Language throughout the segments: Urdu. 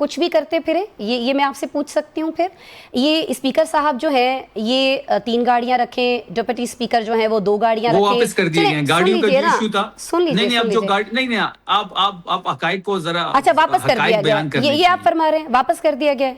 کچھ بھی کرتے پھرے؟ یہ میں آپ سے پوچھ سکتی ہوں. پھر یہ اسپیکر صاحب جو ہیں یہ 3 گاڑیاں رکھیں, ڈپٹی اسپیکر جو ہیں وہ 2 گاڑیاں رکھیں. وہ واپس کر دیے گئے. گاڑیوں کا جو ایشو تھا, سن لیجیے. نہیں اب جو گاڑی نہیں آپ حقائق کو ذرا اچھا واپس کر دیا گیا, یہ آپ فرما رہے ہیں واپس کر دیا گیا؟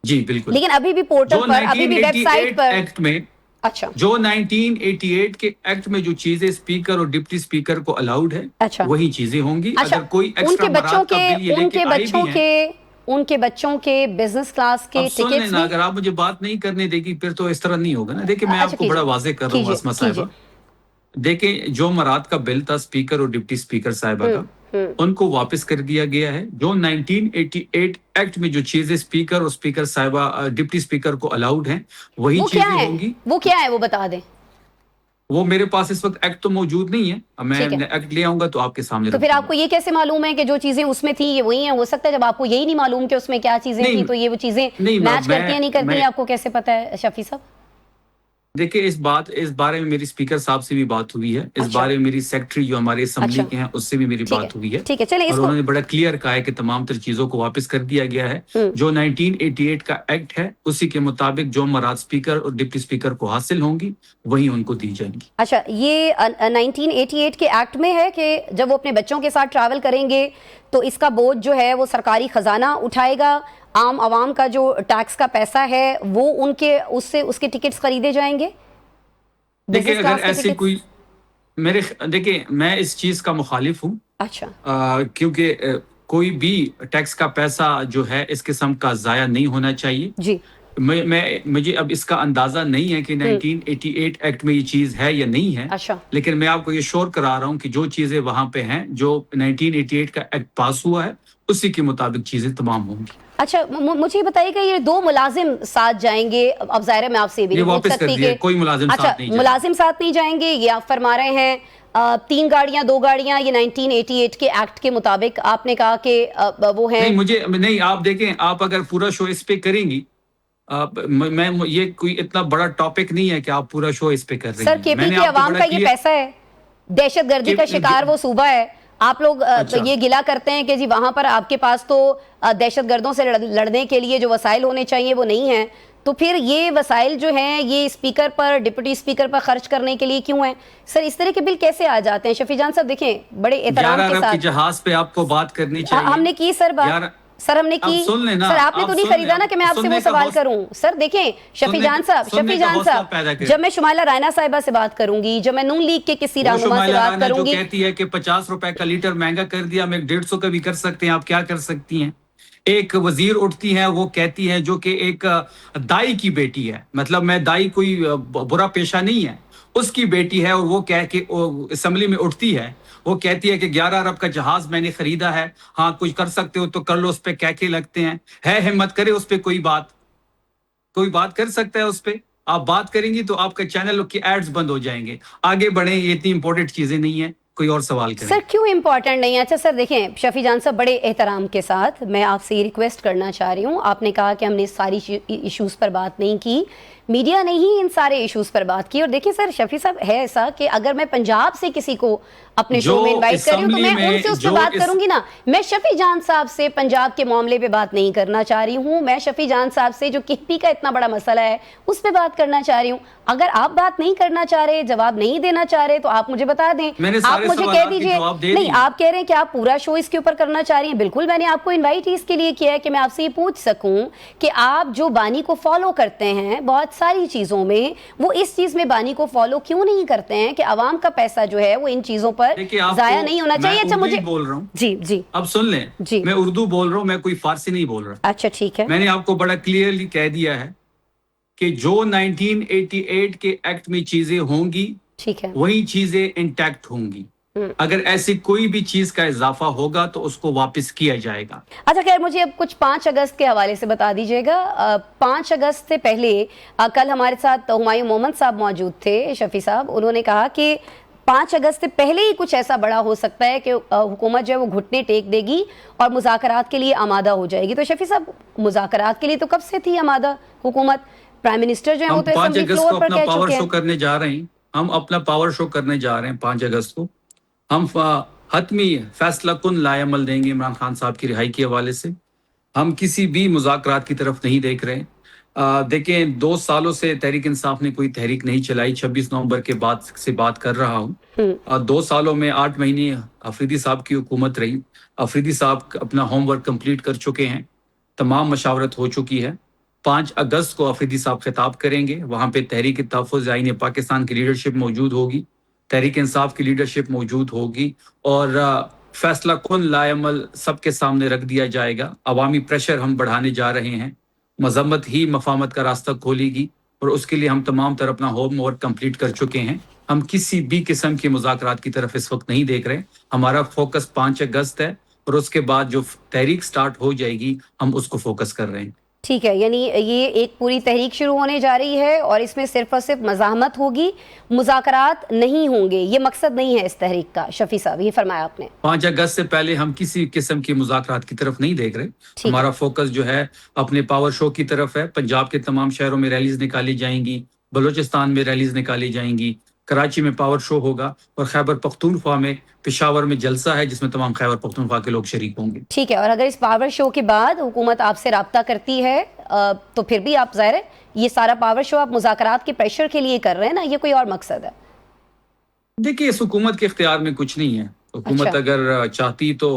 جی بالکل. لیکن ابھی بھی پورٹل پر, ابھی بھی ویب سائٹ پر ایکٹ میں, اچھا جو 1988 کے ایکٹ میں جو چیزیں اسپیکر اور ڈپٹی اسپیکر کو الاؤڈ ہے وہی چیزیں ہوں گی. اگر کوئی ایکسٹرا مراد کا بل یہ لے کے آئی بھی ہے, ان کے بچوں کے بزنس کلاس کے ٹکٹس بھی. اگر آپ مجھے بات نہیں کرنے دے گی پھر تو اس طرح نہیں ہوگا نا. دیکھیں میں آپ کو بڑا واضح کر رہا ہوں اسما صاحبہ, دیکھیں جو مراد کا بل تھا اسپیکر اور ڈپٹی اسپیکر صاحبہ کا, ان کو واپس کر دیا گیا ہے. جو 1988 ایکٹ میں جو چیزیں اسپیکر اور اسپیکر صاحبہ ڈپٹی اسپیکر کو الاؤڈ ہیں وہی چیزیں ہوں گی. وہ کیا ہے وہ بتا دیں. وہ میرے پاس اس وقت ایکٹ تو موجود نہیں ہے, میں ایکٹ لے آؤں گا تو آپ کے سامنے. تو پھر آپ کو یہ کیسے معلوم ہے کہ جو چیزیں اس میں تھیں یہ وہی ہیں؟ ہو سکتا ہے جب آپ کو یہی نہیں معلوم کہ اس میں کیا چیزیں تھیں تو یہ وہ چیزیں میچ کرتی ہیں نہیں کرتی ہیں, آپ کو کیسے پتا ہے شفیع صاحب؟ دیکھیں اس بارے میں میری اسپیکر صاحب سے بھی بات ہوئی ہے, اس بارے میں میری سیکرٹری جو ہمارے اسمبلی کے ہیں اس سے بھی میری بات ہوئی ہے, اور انہوں نے بڑا کلیئر کہا ہے کہ تمام تر چیزوں کو واپس کر دیا گیا ہے. جو 1988 کا ایکٹ ہے اسی کے مطابق جو مراد اسپیکر اور ڈپٹی اسپیکر کو حاصل ہوں گی وہی ان کو دی جائیں گی. اچھا, یہ 1988 کے ایکٹ میں ہے کہ جب وہ اپنے بچوں کے ساتھ ٹریول کریں گے تو اس کا بوجھ جو ہے وہ سرکاری خزانہ اٹھائے گا, عام عوام کا جو ٹیکس کا پیسہ ہے وہ ان کے اس کے ٹکٹس خریدے جائیں گے. دیکھیں اگر ایسے کوئی دیکھیں میں اس چیز کا مخالف ہوں. اچھا, کیونکہ کوئی بھی ٹیکس کا پیسہ جو ہے اس قسم کا ضائع نہیں ہونا چاہیے. جی مجھے اب اس کا اندازہ نہیں ہے کہ 1988 ایکٹ میں یہ چیز ہے یا نہیں ہے. اچھا, لیکن میں آپ کو یہ شور کرا رہا ہوں کہ جو چیزیں وہاں پہ ہیں, جو 1988 کا ایکٹ پاس ہوا ہے اسی کے مطابق چیزیں تمام ہوں گی. اچھا مجھے بتائیے کہ یہ 2 ملازم ساتھ جائیں گے, اب ظاہر ہے میں آپ سے بھی نہیں پوچھ سکتی کہ کوئی ملازم ساتھ نہیں ملازم ساتھ نہیں جائیں گے, یہ آپ فرما رہے ہیں 3 گاڑیاں 2 گاڑیاں, یہ 1988 کے ایکٹ کے مطابق آپ نے کہا کہ وہ ہیں. نہیں آپ دیکھیں, آپ اگر پورا شو اس پہ کریں گی, میں یہ کوئی اتنا بڑا ٹاپک نہیں ہے کہ آپ پورا شو اس پہ کر رہی ہیں. سر کے پی کے عوام کا یہ پیسہ ہے, دہشت گردی کا شکار وہ صوبہ ہے, آپ لوگ یہ گلا کرتے ہیں کہ جی وہاں پر آپ کے پاس تو دہشت گردوں سے لڑنے کے لیے جو وسائل ہونے چاہیے وہ نہیں ہیں, تو پھر یہ وسائل جو ہیں یہ اسپیکر پر ڈپٹی اسپیکر پر خرچ کرنے کے لیے کیوں ہیں؟ سر اس طرح کے بل کیسے آ جاتے ہیں؟ شفیع جان صاحب دیکھیں بڑے احترام کے ساتھ جہاز پہ آپ کو بات کرنی چاہیے. ہم نے کی سر بات, سر ہم نے کی, سر آپ نے تو نہیں خریدا نا کہ میں آپ سے وہ سوال کروں. سر دیکھیں شفیع جان صاحب جب میں شمائلہ رائنا صاحبہ سے بات کروں گی, جب میں نون لیگ کے کسی رہنما سے بات کروں گی, جو کہتی ہے کہ 50 روپے کا لیٹر مہنگا کر دیا, ہم 150 کا بھی کر سکتے ہیں, آپ کیا کر سکتی ہیں؟ ایک وزیر اٹھتی ہے وہ کہتی ہے, جو کہ ایک دائی کی بیٹی ہے, مطلب میں دائی کوئی برا پیشہ نہیں ہے, اس کی بیٹی ہے, اور وہ کہہ کے اسمبلی میں اٹھتی ہے, وہ کہتی ہے کہ 11 ارب کا جہاز میں نے خریدا ہے, ہاں کچھ کر سکتے ہو تو کر لو. اس پہ کہہ کے لگتے ہیں, ہے ہمت کرے اس پہ کوئی بات کر سکتا ہے اس پہ. آپ بات کریں گی تو آپ کا چینل کی ایڈز بند ہو جائیں گے. آگے بڑھیں, یہ اتنی امپورٹنٹ چیزیں نہیں ہیں. کوئی اور سوال کریں. سر کیوں امپورٹنٹ نہیں ہے؟ اچھا سر دیکھیں شفیع جان صاحب بڑے احترام کے ساتھ میں آپ سے یہ ریکویسٹ کرنا چاہ رہی ہوں, آپ نے کہا کہ ہم نے ساری ایشوز پر بات نہیں کی, میڈیا نے ہی ان سارے ایشوز پر بات کی. اور دیکھیں سر شفیع صاحب ہے ایسا کہ اگر میں پنجاب سے کسی کو اپنے شو میں انوائٹ کر رہی ہوں تو میں ان سے اس پہ بات کروں گی نا. میں شفیع جان صاحب سے پنجاب کے معاملے پہ بات نہیں کرنا چاہ رہی ہوں, میں شفیع جان صاحب سے جو KP کا اتنا بڑا مسئلہ ہے اس پہ بات کرنا چاہ رہی ہوں. اگر آپ بات نہیں کرنا چاہ رہے, جواب نہیں دینا چاہ رہے, تو آپ مجھے بتا دیں, آپ مجھے کہہ دیجئے. نہیں آپ کہہ رہے ہیں کہ آپ پورا شو اس کے اوپر کرنا چاہ رہی ہیں, بالکل میں نے آپ کو انوائٹ ہی اس کے لیے کیا ہے کہ میں آپ سے یہ پوچھ سکوں کہ آپ جو بانی کو فالو کرتے ہیں بہت ساری چیزوں میں, وہ اس چیز میں بانی کو فالو کیوں نہیں کرتے ہیں کہ عوام کا پیسہ جو ہے وہ ان چیزوں پر ضائع نہیں ہونا چاہیے. اچھا مجھے بول رہا ہوں, جی اب سن لیں, میں اردو بول رہا ہوں, میں کوئی فارسی نہیں بول رہا. اچھا ٹھیک ہے, میں نے آپ کو بڑا کلیئرلی کہہ دیا ہے کہ جو 1988 کے ایکٹ میں چیزیں ہوں گی ٹھیک ہے, وہی چیزیں انٹیکٹ ہوں گی. اگر ایسی کوئی بھی چیز کا اضافہ ہوگا تو اس کو واپس کیا جائے گا. اچھا خیر مجھے اب کچھ 5 اگست کے حوالے سے بتا دیجئے گا. 5 اگست سے پہلے کل ہمارے ساتھ ہمایوں محمد صاحب موجود تھے. شفیع صاحب انہوں نے کہا کہ 5 اگست سے پہلے ہی کچھ ایسا بڑا ہو سکتا ہے کہ حکومت جو ہے وہ گھٹنے ٹیک دے گی اور مذاکرات کے لیے آمادہ ہو جائے گی. تو شفیع صاحب مذاکرات کے لیے تو کب سے تھی آمادہ حکومت؟ پرائم منسٹر جو ہے وہ تو اسمبلی فلور پر کہہ چکے ہیں. ہم اپنا پاور شو کرنے جا رہے ہیں 5 اگست کو. ہم حتمی فیصلہ کن لائے عمل دیں گے عمران خان صاحب کی رہائی کے حوالے سے. ہم کسی بھی مذاکرات کی طرف نہیں دیکھ رہے. دیکھیں 2 سالوں سے تحریک انصاف نے کوئی تحریک نہیں چلائی. 26 نومبر کے بعد سے بات کر رہا ہوں. 2 سالوں میں 8 مہینے افریدی صاحب کی حکومت رہی. افریدی صاحب اپنا ہوم ورک کمپلیٹ کر چکے ہیں. تمام مشاورت ہو چکی ہے. 5 اگست کو افریدی صاحب خطاب کریں گے. وہاں پہ تحریک تحفظ آئین پاکستان کی لیڈرشپ موجود ہوگی, تحریک انصاف کی لیڈرشپ موجود ہوگی, اور فیصلہ کن لائے عمل سب کے سامنے رکھ دیا جائے گا. عوامی پریشر ہم بڑھانے جا رہے ہیں. مذمت ہی مفاہمت کا راستہ کھولے گی, اور اس کے لیے ہم تمام طرح اپنا ہوم ورک کمپلیٹ کر چکے ہیں. ہم کسی بھی قسم کے مذاکرات کی طرف اس وقت نہیں دیکھ رہے. ہمارا فوکس 5 اگست ہے, اور اس کے بعد جو تحریک سٹارٹ ہو جائے گی ہم اس کو فوکس کر رہے ہیں. ٹھیک ہے, یعنی یہ ایک پوری تحریک شروع ہونے جا رہی ہے اور اس میں صرف اور صرف مزاحمت ہوگی, مذاکرات نہیں ہوں گے, یہ مقصد نہیں ہے اس تحریک کا. شفیع صاحب, یہ فرمایا آپ نے. 5 اگست سے پہلے ہم کسی قسم کی مذاکرات کی طرف نہیں دیکھ رہے. ہمارا فوکس جو ہے اپنے پاور شو کی طرف ہے. پنجاب کے تمام شہروں میں ریلیز نکالی جائیں گی, بلوچستان میں ریلیز نکالی جائیں گی, کراچی میں پاور شو ہوگا, اور خیبر پختونخوا میں پشاور میں جلسہ ہے جس میں تمام خیبر پختونخوا کے لوگ شریک ہوں گے. ٹھیک ہے, اور اگر اس پاور شو کے بعد حکومت آپ سے رابطہ کرتی ہے تو پھر بھی آپ ظاہر ہے یہ سارا پاور شو آپ مذاکرات کے پریشر کے لیے کر رہے ہیں نا, یہ کوئی اور مقصد ہے؟ دیکھیے اس حکومت کے اختیار میں کچھ نہیں ہے. حکومت اگر چاہتی تو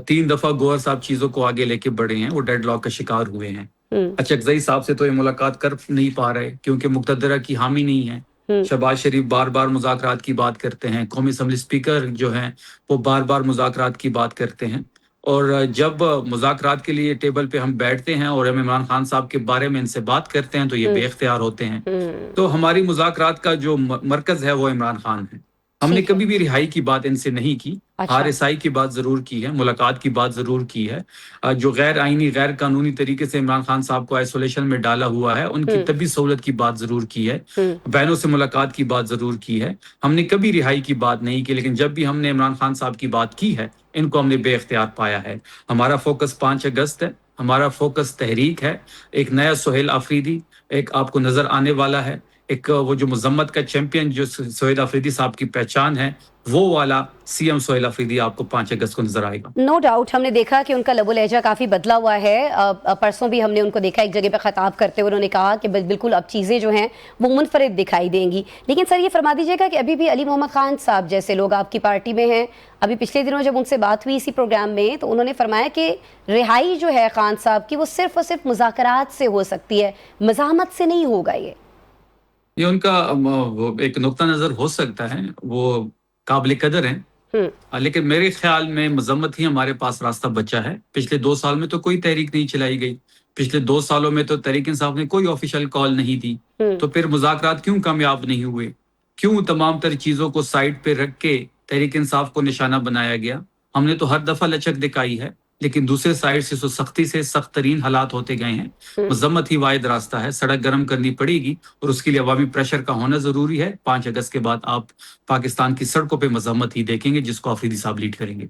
3 دفعہ گوہر صاحب چیزوں کو آگے لے کے بڑھے ہیں, وہ ڈیڈ لاک کا شکار ہوئے ہیں. اچکزئی صاحب سے تو یہ ملاقات کر نہیں پا رہے کیونکہ مقتدرہ کی حامی نہیں ہے. شہباز شریف بار بار مذاکرات کی بات کرتے ہیں, قومی اسمبلی اسپیکر جو ہیں وہ بار بار مذاکرات کی بات کرتے ہیں, اور جب مذاکرات کے لیے ٹیبل پہ ہم بیٹھتے ہیں اور ہم عمران خان صاحب کے بارے میں ان سے بات کرتے ہیں تو یہ بے اختیار ہوتے ہیں. تو ہماری مذاکرات کا جو مرکز ہے وہ عمران خان ہے. ہم نے کبھی بھی رہائی کی بات ان سے نہیں کی. ہار رسائی کی بات ضرور کی ہے, ملاقات کی بات ضرور کی ہے. جو غیر آئینی غیر قانونی طریقے سے عمران خان صاحب کو آئسولیشن میں ڈالا ہوا ہے ان کی طبی سہولت کی بات ضرور کی ہے, بہنوں سے ملاقات کی بات ضرور کی ہے. ہم نے کبھی رہائی کی بات نہیں کی, لیکن جب بھی ہم نے عمران خان صاحب کی بات کی ہے ان کو ہم نے بے اختیار پایا ہے. ہمارا فوکس 5 اگست ہے, ہمارا فوکس تحریک ہے. ایک نیا سہیل آفریدی ایک آپ کو نظر آنے والا ہے. ایک وہ جو مذمت کا چیمپئن جو سہیل آفریدی صاحب کی پہچان ہے وہ والا سی ایم سہیل آفریدی آپ کو 5 اگست کو نظر آئے گا. نو ڈاؤٹ ہم نے دیکھا کہ ان کا لب و لہجہ کافی بدلا ہوا ہے. پرسوں بھی ہم نے ان کو دیکھا ایک جگہ پہ خطاب کرتے ہوئے, انہوں نے کہا کہ بالکل اب چیزیں جو ہیں وہ منفرد دکھائی دیں گی. لیکن سر یہ فرما دیجیے گا کہ ابھی بھی علی محمد خان صاحب جیسے لوگ آپ کی پارٹی میں ہیں, ابھی پچھلے دنوں جب ان سے بات ہوئی اسی پروگرام میں تو انہوں نے فرمایا کہ رہائی جو ہے خان صاحب کی وہ صرف اور صرف مذاکرات سے ہو سکتی ہے, مزاحمت سے نہیں ہوگا. یہ ان کا ایک نقطہ نظر ہو سکتا ہے, وہ قابل قدر ہیں, لیکن میرے خیال میں مذمت ہی ہمارے پاس راستہ بچا ہے. پچھلے 2 سال میں تو کوئی تحریک نہیں چلائی گئی. پچھلے 2 سالوں میں تو تحریک انصاف نے کوئی آفیشیل کال نہیں دی. تو پھر مذاکرات کیوں کامیاب نہیں ہوئے؟ کیوں تمام تر چیزوں کو سائڈ پہ رکھ کے تحریک انصاف کو نشانہ بنایا گیا؟ ہم نے تو ہر دفعہ لچک دکھائی ہے, لیکن دوسرے سائڈ سے سختی سے سخت ترین حالات ہوتے گئے ہیں. مذمت ہی واحد راستہ ہے. سڑک گرم کرنی پڑے گی اور اس کے لیے عوامی پریشر کا ہونا ضروری ہے. 5 اگست کے بعد آپ پاکستان کی سڑکوں پہ مذمت ہی دیکھیں گے جس کو آفریدی صاحب لیڈ کریں گے.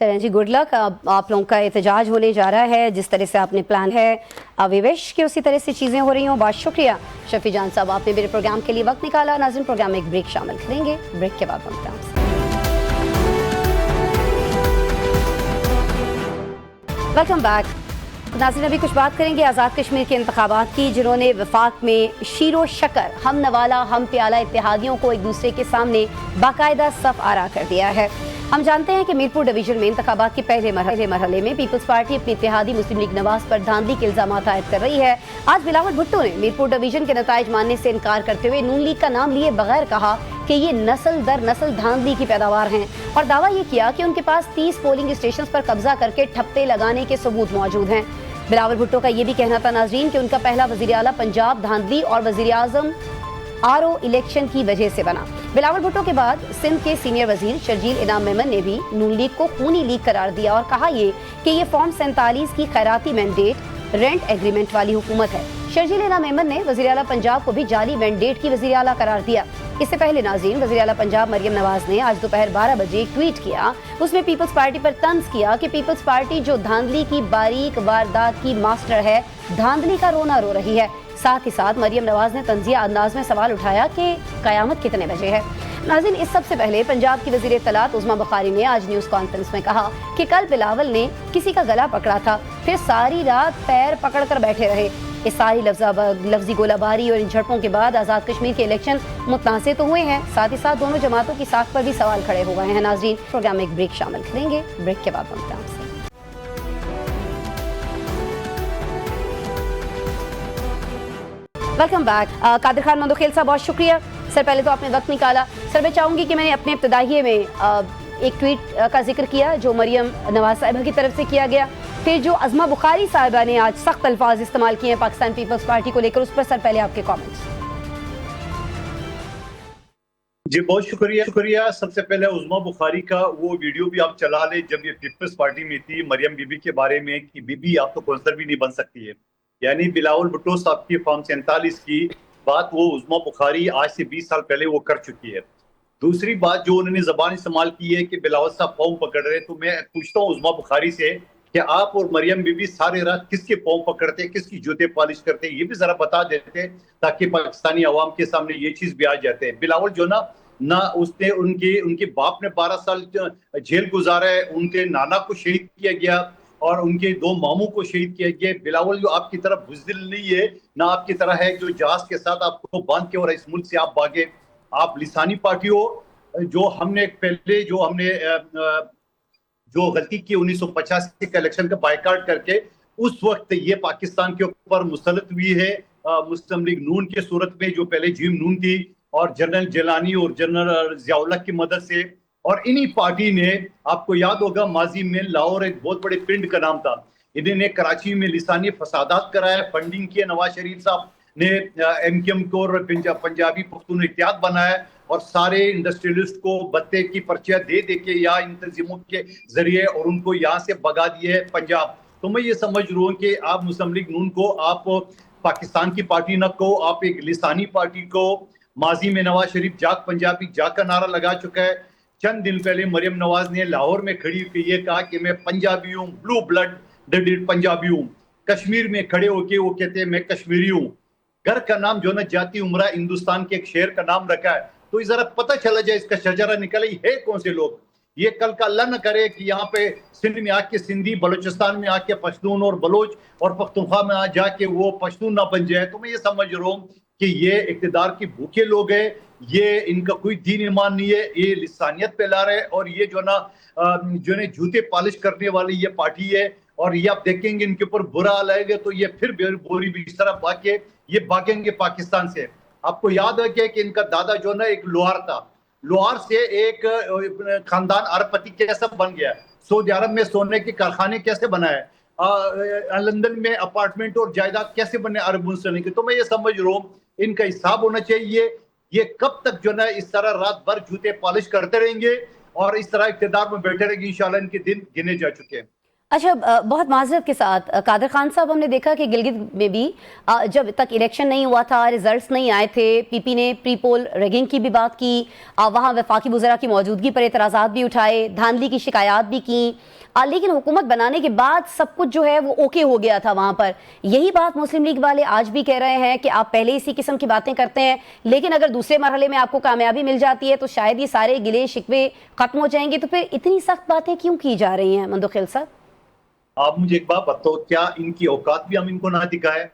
چلیں جی, گڈ لک. اب آپ لوگوں کا احتجاج ہونے جا رہا ہے جس طرح سے آپ نے پلان ہے, وی وش کہ اسی طرح سے چیزیں ہو رہی ہوں. بہت شکریہ شفیع جان صاحب, آپ نے میرے پروگرام کے لیے وقت نکالا. ناظرین پروگرام میں ایک بریک شامل کریں گے, بریک کے بعد ہم ویلکم بیک. ناظرین ابھی کچھ بات کریں گے آزاد کشمیر کے انتخابات کی, جنہوں نے وفاق میں شیر و شکر, ہم نوالا ہم پیالہ اتحادیوں کو ایک دوسرے کے سامنے باقاعدہ صف آرا کر دیا ہے. ہم جانتے ہیں کہ میرپور ڈویژن میں انتخابات کے پہلے مرحلے میں پیپلز پارٹی اپنی اتحادی مسلم لیگ نواز پر دھاندلی کے الزامات عائد کر رہی ہے. آج بلاول بھٹو نے میرپور ڈویژن کے نتائج ماننے سے انکار کرتے ہوئے نون لیگ کا نام لیے بغیر کہا کہ یہ نسل در نسل دھاندلی کی پیداوار ہیں, اور دعویٰ یہ کیا کہ ان کے پاس 30 پولنگ اسٹیشنز پر قبضہ کر کے ٹھپے لگانے کے ثبوت موجود ہیں. بلاول بھٹو کا یہ بھی کہنا تھا ناظرین کہ ان کا پہلا وزیر اعلیٰ پنجاب دھاندلی اور وزیر اعظم RO الیکشن کی وجہ سے بنا. بلاول بھٹو کے بعد سندھ کے سینئر وزیر شرجیل انعام میمن نے بھی نون لیگ کو خونی لیگ قرار دیا اور کہا کہ یہ فارم 47 کی خیراتی مینڈیٹ رینٹ ایگریمنٹ والی حکومت ہے. شرجیل انعام میمن نے وزیر اعلیٰ پنجاب کو بھی جعلی مینڈیٹ کی وزیر اعلیٰ قرار دیا. اس سے پہلے ناظرین وزیر اعلیٰ پنجاب مریم نواز نے آج دوپہر 12 بجے ایک ٹویٹ کیا. اس میں پیپلز پارٹی پر طنز کیا کہ پیپلز پارٹی جو دھاندلی کی باریک واردات کی ماسٹر ہے, دھاندلی کا رونا رو رہی ہے. ساتھ ہی ساتھ مریم نواز نے طنزیہ انداز میں سوال اٹھایا کہ قیامت کتنے بجے ہے. ناظرین، اس سب سے پہلے پنجاب کی وزیر اطلاعات عظمیٰ بخاری نے آج نیوز کانفرنس میں کہا کہ کل بلاول نے کسی کا گلا پکڑا تھا، پھر ساری رات پیر پکڑ کر بیٹھے رہے۔ اس ساری لفظی گولہ باری اور ان جھڑپوں کے بعد آزاد کشمیر کے الیکشن متنازع تو ہوئے ہیں، ساتھ ہی ساتھ دونوں جماعتوں کی ساکھ پر بھی سوال کھڑے ہو گئے ہیں۔ ناظرین، پروگرام میں ایک بریک شامل کریں گے، بریک کے بعد ملتے ہیں آپ سے۔ Welcome back. قادر خان مندوخیل صاحب، بہت شکریہ سر، پہلے تو آپ نے وقت نکالا۔ سر میں چاہوں گی کہ میں نے اپنے ابتدائیے میں ایک ٹویٹ کا ذکر کیا جو مریم نواز صاحبہ کی طرف سے کیا گیا، پھر جو عظمیٰ بخاری صاحبہ نے آج سخت الفاظ استعمال کیے ہیں پاکستان پیپلز پارٹی کو لے کر، اس پر سر پہلے آپ کے کامنٹس۔ جی بہت شکریہ۔ سب سے پہلے عظمیٰ بخاری کا وہ ویڈیو بھی آپ چلا لیں جب یہ پیپلز پارٹی میں تھی، مریم بی بی کے بارے میں کہ بی بی آپ تو کونسلر بھی نہیں بن سکتی ہے، یعنی بلاول بھٹو صاحب کی فارم 47 کی بات وہ عظمیٰ بخاری آج سے 20 سال پہلے وہ کر چکی ہے۔ دوسری بات جو انہوں نے زبان استعمال کی ہے کہ بلاول صاحب پاؤں پکڑ رہے، تو میں پوچھتا ہوں عظمیٰ بخاری سے کہ آپ اور مریم بی بی سارے رات کس کے پاؤں پکڑتے، کس کی جوتے پالش کرتے، یہ بھی ذرا بتا دیتے تاکہ پاکستانی عوام کے سامنے یہ چیز بھی آ جاتے ہیں۔ بلاول جو نہ اس نے ان کے باپ نے 12 سال جیل گزارا ہے، ان کے نانا کو شہید کیا گیا اور ان کے 2 ماموں کو شہید کیا گیا۔ بلاول جو آپ کی طرح بزدل نہیں ہے، نہ آپ کی طرح ہے جو جہاز کے ساتھ آپ کو باندھ کے اور اس ملک سے آپ بھاگے۔ آپ لسانی پارٹی ہو، جو ہم نے پہلے جو غلطی کی 1985 کے الیکشن کا بائیکاٹ کر کے، اس وقت یہ پاکستان کے اوپر مسلط ہوئی ہے مسلم لیگ نون کے صورت میں، جو پہلے جیم نون تھی، اور جنرل جیلانی اور جنرل ضیاء اللہ کی مدد سے، اور انہی پارٹی نے آپ کو یاد ہوگا ماضی میں لاہور ایک بہت بڑے پنڈ کا نام تھا، انہوں نے کراچی میں لسانی فسادات کرایا، فنڈنگ کی، نواز شریف صاحب نے ایم کیو ایم کو پنجابی پختون اتحاد بنایا اور سارے انڈسٹریلسٹ کو بتے کی پرچیاں دے کے یا ان تنظیموں کے ذریعے اور ان کو یہاں سے بگا دیے ہے پنجاب۔ تو میں یہ سمجھ رہا ہوں کہ آپ مسلم لیگ نون کو آپ پاکستان کی پارٹی نہ کو، آپ ایک لسانی پارٹی کو، ماضی میں نواز شریف جاگ پنجابی جاگ کا نعرہ لگا چکا ہے۔ چند دن پہلے مریم نواز نے لاہور میں کھڑی ہو کے یہ کہا کہ میں پنجابی ہوں، بلو بلڈ پنجابی ہوں۔ کشمیر میں کھڑے ہو کے وہ کہتے ہیں میں کشمیری ہوں۔ گھر کا نام جو جاتی عمرہ ہندوستان کے ایک شہر کا نام رکھا ہے، تو ذرا پتہ چلا جائے اس کا شجرہ نکلے ہے کون سے لوگ۔ یہ کل کا اللہ نہ کرے کہ یہاں پہ سندھ میں آ کے سندھی، بلوچستان میں آ کے پشتون اور بلوچ، اور پختونخوا میں آ جا کے وہ پشتون نہ بن جائے۔ تو میں یہ سمجھ رہا ہوں کہ یہ اقتدار کی بھوکے لوگ ہیں، یہ ان کا کوئی دین ایمان نہیں ہے، یہ لسانیت پھیلا رہے، اور یہ جو جوتے پالش کرنے والی یہ پارٹی ہے، اور یہ آپ دیکھیں گے ان کے اوپر برا حال آئے گا تو یہ پھر بوری بھی اس طرح بھاگیں گے پاکستان سے۔ آپ کو یاد ہے کہ ان کا دادا جو ایک لوہار تھا، لوہار سے ایک خاندان ارب پتی کیسے بن گیا، سعودی عرب میں سونے کے کارخانے کیسے بنائے، لندن میں اپارٹمنٹ اور جائیداد کیسے بنے عرب مسلم کے۔ تو میں یہ سمجھ رہا ہوں ان کا حساب ہونا چاہیے، یہ کب تک اس طرح رات بھر جوتے پالش کرتے رہیں گے اور اس طرح اقتدار میں بیٹھے رہیں گے۔ انشاءاللہ ان کے دن گنے جا چکے ہیں۔ اچھا، بہت معذرت کے ساتھ قادر خان صاحب، ہم نے دیکھا کہ گلگت میں بھی جب تک الیکشن نہیں ہوا تھا، ریزلٹس نہیں آئے تھے، پی پی نے پری پول ریگنگ کی بھی بات کی، وہاں وفاقی وزراء کی موجودگی پر اعتراضات بھی اٹھائے، دھاندلی کی شکایات بھی کی، لیکن حکومت بنانے کے بعد سب کچھ جو ہے وہ اوکے ہو گیا تھا وہاں پر۔ یہی بات مسلم لیگ والے آج بھی کہہ رہے ہیں کہ آپ پہلے اسی قسم کی باتیں کرتے ہیں، لیکن اگر دوسرے مرحلے میں آپ کو کامیابی مل جاتی ہے تو شاید یہ سارے گلے شکوے ختم ہو جائیں گے۔ تو پھر اتنی سخت باتیں کیوں کی جا رہی ہیں مندوخیل صاحب؟ آپ مجھے ایک بات بتاؤ، کیا ان کی اوقات بھی ہم ان کو نہ دکھائے؟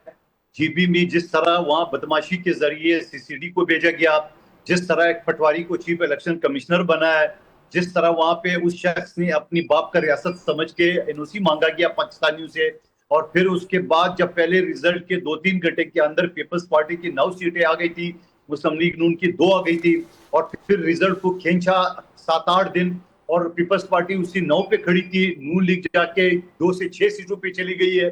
جی بی میں جس طرح وہاں بدماشی کے ذریعے سی سی ڈی کو بھیجا گیا، جس طرح ایک پٹواری کو چیف الیکشن کمشنر بنایا، جس طرح وہاں پہ اس شخص نے اپنی باپ کا ریاست سمجھ کے این او سی مانگا گیا پاکستانیوں سے، اور پھر اس کے بعد جب پہلے ریزلٹ کے 2-3 گھنٹے کے اندر پیپلز پارٹی کی 9 سیٹیں آ گئی تھی، مسلم لیگ نون کی 2 آ گئی تھی، اور پھر ریزلٹ کو کھینچا 7-8 دن، اور پیپلز پارٹی اسی 9 پہ کھڑی تھی، نون لیگ جا کے 2 سے 6 سیٹوں پہ چلی گئی ہے۔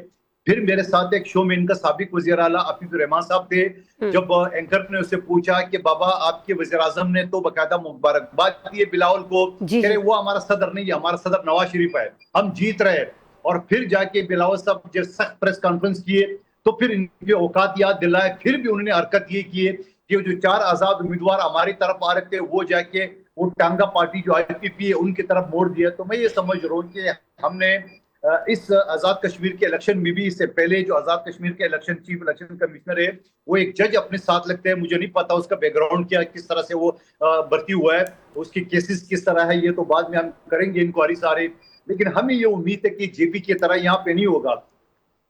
پھر میرے ساتھ ایک شو میں ان کا سابق وزیر اعلیٰ عفیف الرحمان صاحب تھے، جب اینکر نے اسے پوچھا کہ بابا آپ کے وزیر اعظم نے تو باقاعدہ مبارکباد دی ہے بلاول کو، کہہ رہے وہ ہمارا صدر نہیں ہے، ہمارا صدر نواز شریف ہے، ہم جیت رہے۔ اور پھر جا کے بلاول صاحب جب سخت پریس کانفرنس کیے تو پھر ان کے اوقات یاد دلائے، پھر بھی انہوں نے حرکت یہ کی ہے کہ جو 4 آزاد امیدوار ہماری طرف آ رہے تھے وہ جا کے وہ ٹانگا پارٹی جو آئی پی پی ہے ان کی طرف موڑ دیا۔ تو میں یہ سمجھ رہا ہوں کہ ہم نے اس آزاد کشمیر کے الیکشن میں بھی اس سے پہلے جو آزاد کشمیر کے چیف الیکشن کمشنر ہے وہ ایک جج اپنے ساتھ لگتے ہیں. مجھے نہیں پتا اس کا بیک گراؤنڈ کیا, کس طرح سے وہ بھرتی ہوا ہے, اس کی کیسز کس طرح ہے, یہ تو بعد میں ہم کریں گے انکوائری سارے. لیکن ہمیں یہ امید ہے کہ جے پی کی طرح یہاں پہ نہیں ہوگا,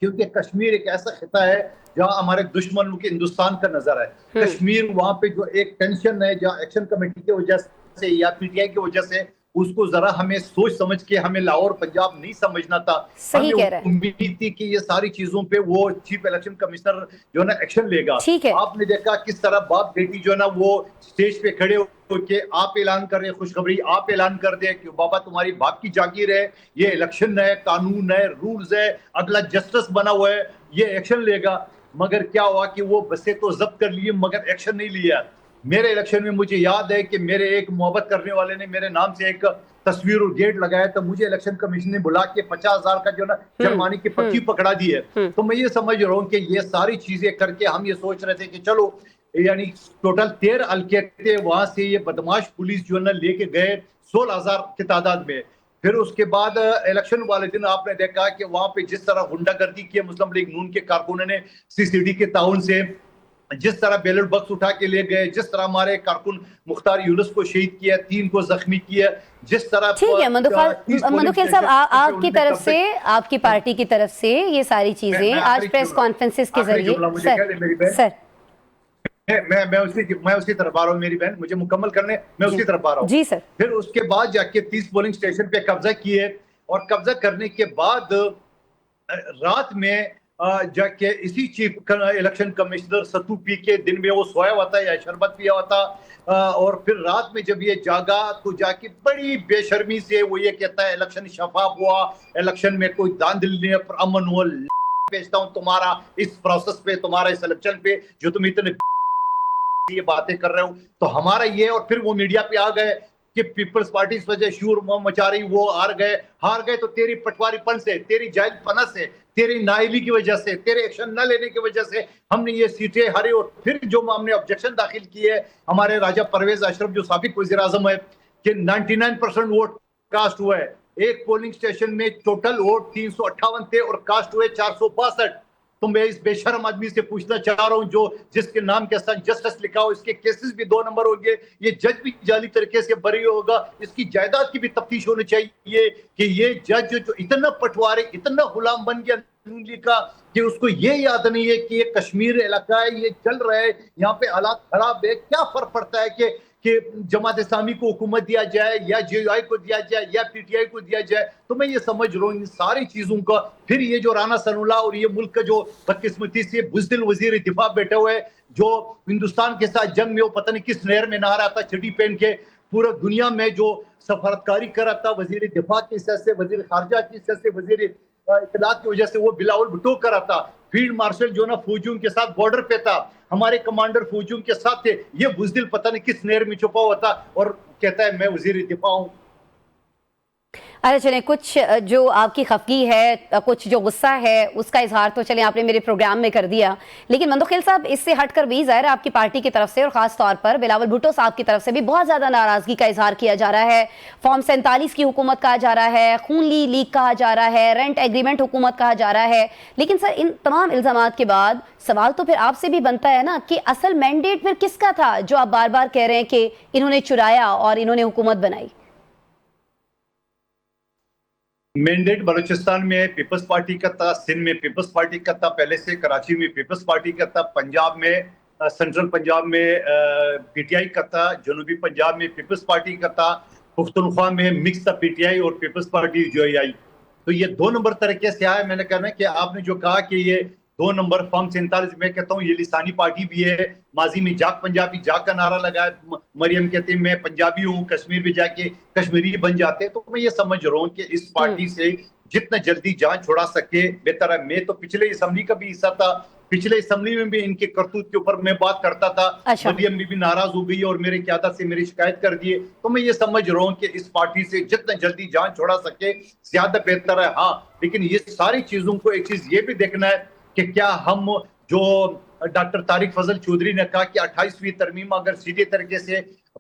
کیونکہ کشمیر ایک ایسا خطہ ہے جہاں ہمارے دشمن کے ہندوستان کا نظر ہے. کشمیر وہاں پہ جو ایک ٹینشن ہے, جہاں ایکشن کمیٹی کی وجہ سے یا پی ٹی آئی کی وجہ سے, اس کو ذرا ہمیں سوچ سمجھ کے, ہمیں لاہور پنجاب نہیں سمجھنا تھا. ہمیں امید تھی کہ یہ ساری چیزوں پہ وہ چیف الیکشن کمشنر جو ہے نا ایکشن لے گا. آپ نے دیکھا کس طرح باپ بیٹی جو ہے نا وہ اسٹیج پہ کھڑے ہو کے آپ اعلان کر رہے, خوشخبری آپ اعلان کر دیں کہ بابا تمہاری باپ کی جاگیر ہے, یہ الیکشن ہے, قانون ہے, رولز ہے, اگلا جسٹس بنا ہوا ہے, یہ ایکشن لے گا. مگر کیا ہوا کہ وہ بسیں تو ضبط کر لیے مگر ایکشن نہیں لیا. میرے الیکشن میں مجھے یاد ہے کہ میرے ایک محبت کرنے والے نے میرے نام سے ایک تصویر اور گیٹ لگایا, تو مجھے الیکشن کمیشن نے بلا کے 50,000 کا جو نا جرمانے کی پرچی پکڑا دی ہے. تو میں یہ سمجھ رہا ہوں کہ یہ ساری چیزیں کر کے ہم یہ سوچ رہے تھے کہ چلو یعنی ٹوٹل 13 حلقے تھے, وہاں سے یہ بدماش پولیس جو ہے نا لے کے گئے 16,000 کی تعداد میں. پھر اس کے بعد الیکشن والے دن آپ نے دیکھا کہ وہاں پہ جس طرح غنڈہ گردی کی مسلم لیگ نون کے کارکنوں نے سی سی ڈی کے تعاون سے, جس طرح بیلٹ باکس اٹھا کے لے گئے, جس طرح ہمارے کارکن مختار یونس کو شہید کیا, 3 کو زخمی کیا, جس طرح. ٹھیک ہے مندوخیل صاحب, آپ کی طرف سے, آپ کی پارٹی کی طرف سے یہ ساری چیزیں آج پریس کانفرنسز کے ذریعے. سر میں اسی طرف آ رہا ہوں میری بہن, مجھے مکمل کرنے, میں اسی طرف آ رہا ہوں. جی سر. پھر اس کے بعد جا کے 30 پولنگ اسٹیشن پہ قبضہ کیے, اور قبضہ کرنے کے بعد رات میں جا کے اسی چیف الیکشن کمشنر ستو پی کے دن میں وہ سویا ہوا تھا یا شربت پیا ہوا تھا, اور پھر رات میں جب یہ جاگا تو جا کے بڑی بے شرمی سے وہ یہ کہتا ہے الیکشن شفاف ہوا, الیکشن میں کوئی داندل نہیں, پر امن ہوا. بیچتا ہوں تمہارا اس پروسیس پہ, تمہارا اس الیکشن پہ جو تم اتنے یہ باتیں کر رہے ہو, تو ہمارا یہ. اور پھر وہ میڈیا پہ آ گئے کہ پیپلز پارٹی اس وجہ شور مچا رہی, وہ ہار گئے تو تیری پٹواری پن سے, تیری جائز پنہ سے, تیری نااہلی کی وجہ سے, تیرے ایکشن نہ لینے کی وجہ سے ہم نے یہ سیٹیں ہاری. اور پھر جو ہم نے آبجیکشن داخل کی ہے, ہمارے راجہ پرویز اشرف جو سابق وزیر اعظم ہے, کہ 99% ووٹ کاسٹ ہوا ہے. ایک پولنگ اسٹیشن میں ٹوٹل ووٹ 358 تھے اور کاسٹ ہوئے 462. تو میں اس بے شرم آدمی سے پوچھنا چاہ رہا ہوں جو جس کے نام کے ساتھ جسٹس لکھا ہو, اس کے کیسز بھی 2 نمبر ہو گئے, یہ جج بھی جعلی طریقے سے بری ہوگا, اس کی جائیداد کی بھی تفتیش ہونی چاہیے کہ یہ جج جو اتنا پٹوارے, اتنا غلام بن گیا نون لیگ کا کہ اس کو یہ یاد نہیں ہے کہ یہ کشمیر علاقہ ہے, یہ چل رہا ہے, یہاں پہ حالات خراب ہے. کیا فرق پڑتا ہے کہ جماعت اسلامی کو حکومت دیا جائے یا جے یو آئی کو دیا جائے یا پی ٹی آئی کو دیا جائے. تو میں یہ سمجھ رہا ہوں ان ساری چیزوں کا. پھر یہ جو رانا ثناءاللہ اور یہ ملک کا جو بدقسمتی سے بزدل وزیر دفاع بیٹھے ہوئے, جو ہندوستان کے ساتھ جنگ میں وہ پتہ نہیں کس نہر میں نہا رہا تھا چٹی پہن کے, پورا دنیا میں جو سفارتکاری کر رہا تھا وزیر دفاع کی حیثیت سے, وزیر خارجہ کی حیثیت سے, وزیر اطلاعات کی وجہ سے وہ بلاول بھٹو کر رہا تھا. فیلڈ مارشل جو نا فوجیوں کے ساتھ بارڈر پہ تھا, ہمارے کمانڈر فوجیوں کے ساتھ تھے. یہ بزدل پتہ نہیں کس نہر میں چھپا ہوا تھا اور کہتا ہے میں وزیر دفاع ہوں. ارے چلیں, کچھ جو آپ کی خفگی ہے, کچھ جو غصہ ہے, اس کا اظہار تو چلیں آپ نے میرے پروگرام میں کر دیا, لیکن مندوخیل صاحب اس سے ہٹ کر بھی ظاہر ہے آپ کی پارٹی کی طرف سے اور خاص طور پر بلاول بھٹو صاحب کی طرف سے بھی بہت زیادہ ناراضگی کا اظہار کیا جا رہا ہے. فارم 47 کی حکومت کہا جا رہا ہے, خون لیگ کہا جا رہا ہے, رینٹ ایگریمنٹ حکومت کہا جا رہا ہے. لیکن سر ان تمام الزامات کے بعد سوال تو پھر آپ سے بھی بنتا ہے نا کہ اصل مینڈیٹ پھر کس کا تھا جو آپ بار بار کہہ رہے ہیں کہ انہوں نے چرایا اور انہوں نے حکومت بنائی؟ مینڈیٹ بلوچستان میں پیپلز پارٹی کا تھا, سندھ میں پیپلز پارٹی کا تھا, پہلے سے کراچی میں پیپلز پارٹی کا تھا, پنجاب میں سینٹرل پنجاب میں پی ٹی آئی کا تھا, جنوبی پنجاب میں پیپلز پارٹی کا تھا, پختونخوا میں مکس تھا پی ٹی آئی اور پیپلز پارٹی جو آئی. تو یہ 2 نمبر طریقے سے آیا. میں نے کہنا ہے کہ آپ نے جو کہا کہ یہ 2 نمبر فارم 47, میں کہتا ہوں یہ لسانی پارٹی بھی ہے. ماضی میں جاگ پنجابی جاگ کا نعرہ لگایا, مریم کہتی میں پنجابی ہوں, کشمیر میں جا کے کشمیری بن جاتے. تو میں یہ سمجھ رہا ہوں کہ اس پارٹی سے جتنا جلدی جان چھوڑا سکے بہتر ہے. میں تو پچھلے اسمبلی کا بھی حصہ تھا, پچھلے اسمبلی میں بھی ان کے کرتوت کے اوپر میں بات کرتا تھا. مریم بھی ناراض ہو گئی اور میرے قیادت سے میری شکایت کر دیے. تو میں یہ سمجھ رہا ہوں کہ اس پارٹی سے جتنا جلدی جان چھوڑا سکے زیادہ بہتر ہے. ہاں لیکن یہ ساری چیزوں کو ایک چیز یہ بھی دیکھنا ہے کہ کیا ہم جو ڈاکٹر طارق فضل چودھری نے کہا کہ 28ویں ترمیم اگر سیدھے طریقے سے